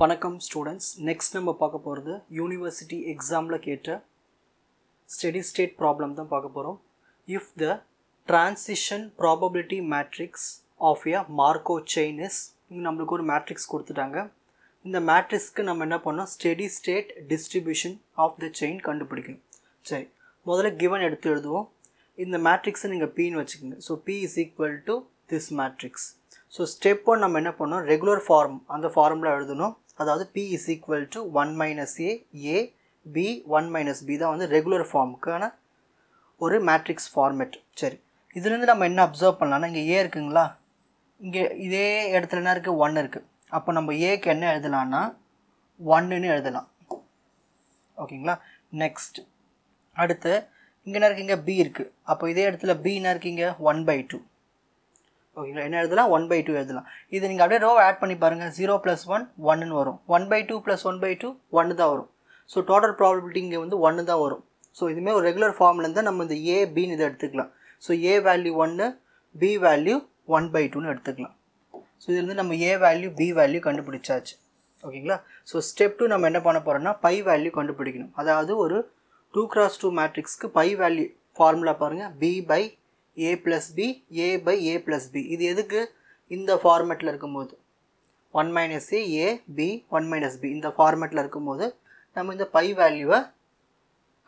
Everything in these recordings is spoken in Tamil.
வணக்கம் ஸ்டூடெண்ட்ஸ். நெக்ஸ்ட் நம்ம பார்க்க போகிறது யூனிவர்சிட்டி எக்ஸாமில் கேட்ட ஸ்டெடி ஸ்டேட் ப்ராப்ளம் தான் பார்க்க போகிறோம். If the transition probability matrix of a Markov chain is, இங்கே நம்மளுக்கு ஒரு மேட்ரிக்ஸ் கொடுத்துட்டாங்க. இந்த மேட்ரிக்ஸ்க்கு நம்ம என்ன பண்ணோம், steady state distribution of the chain கண்டுபிடிக்கணும். சரி, முதல்ல கிவன் எடுத்து எழுதுவோம். இந்த மேட்ரிக்ஸை நீங்கள் பின்னு வச்சுக்கோங்க. So P is equal to this matrix. So step 1 நம்ம என்ன பண்ணோம், ரெகுலர் ஃபார்ம் அந்த ஃபார்முலா எழுதணும். அதாவது P is equal to 1 minus A B 1 minus B தான் வந்து ரெகுலர் ஃபார்முக்கான ஒரு மேட்ரிக்ஸ் ஃபார்மேட். சரி, இதுலேருந்து நம்ம என்ன அப்சர்வ் பண்ணலாம்னா, இங்கே A இருக்குங்களா, இங்கே இதே இடத்துல என்ன இருக்குது, 1 இருக்குது. அப்போ நம்ம Aக்கு என்ன எழுதலாம்னா 1ன்னு எழுதலாம். ஓகேங்களா. நெக்ஸ்ட் அடுத்து இங்கே என்ன இருக்குங்க, B இருக்குது. அப்போ இதே இடத்துல B என்ன இருக்குங்க, 1/2. ஓகேங்களா. என்ன எழுதலாம், 1/2 எழுதலாம். இது நீங்கள் அப்படியே ரோ ஆட் பண்ணி பாருங்கள். 0 + 1 1ன்னு வரும். 1/2 + 1/2 1 தான் வரும். ஸோ டோட்டல் ப்ராபபிலிட்டி இங்கே வந்து 1 தான் வரும். ஸோ இதுவுமே ஒரு ரெகுலர் ஃபார்ம்லேருந்து நம்ம இந்த A Bன்னு இதை எடுத்துக்கலாம். So A value 1, B value 1/2ன்னு எடுத்துக்கலாம். ஸோ இதுலேருந்து நம்ம A வேல்யூ B வேல்யூ கண்டுபிடிச்சாச்சு. ஓகேங்களா. ஸோ ஸ்டெப் 2 நம்ம என்ன பண்ண போகிறோம்னா, பை வேல்யூ கண்டுபிடிக்கணும். அதாவது ஒரு 2x2 மேட்ரிக்ஸ்க்கு பை வேல்யூ ஃபார்முலா பாருங்கள். B/A + B A/A + B. இது எதுக்கு, இந்த ஃபார்மேட்டில் இருக்கும்போது 1 minus A B 1 minus B இந்த ஃபார்மேட்டில் இருக்கும்போது நம்ம இந்த பை வேல்யூவை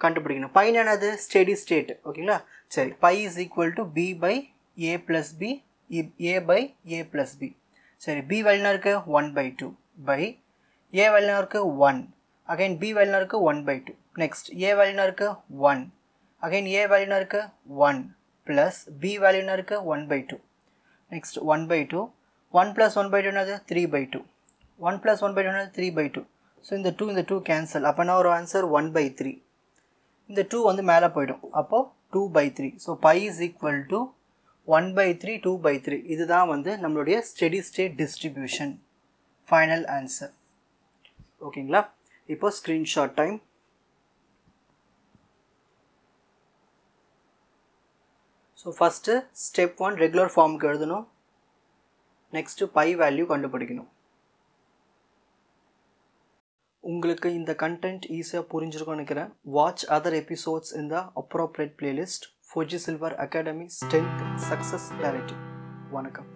கண்டுபிடிக்கணும். பை என்னது, ஸ்டெடி ஸ்டேட். ஓகேங்களா. சரி, pi is equal to B/A + B A/A + B. சரி, B வேல்யூனா இருக்குது 1/2 பை A வேல்யூனா இருக்குது 1. அகைன் B வேல்யூனா இருக்குது 1/2. நெக்ஸ்ட் A வேல்யூனா இருக்குது 1. அகைன் A வேல்யூனா இருக்குது 1 ப்ளஸ் B வேல்யூனா இருக்குது 1/2. நெக்ஸ்ட் 1/2 1 + 1/2 என்னது 3/2. 1 + 1/2 என்னது 3/2. ஸோ இந்த 2 கேன்சல். அப்போ என்ன ஒரு ஆன்சர் 1/3. இந்த 2 வந்து மேலே போயிடும். அப்போது 2/3. So pi is equal to 1/3 2/3. இதுதான் வந்து நம்மளுடைய steady state distribution. Final answer. ஓகேங்களா. இப்போ screenshot time. So first step 1 regular ஃபார்முக்கு எழுதணும். நெக்ஸ்ட்டு பை வேல்யூ கண்டுபிடிக்கணும். உங்களுக்கு இந்த கண்டென்ட் ஈஸியாக புரிஞ்சிருக்கும்னு நினைக்கிறேன். வாட்ச் அதர் எபிசோட்ஸ் இன் த appropriate playlist. Fuji silver academy strength success directive. வணக்கம்.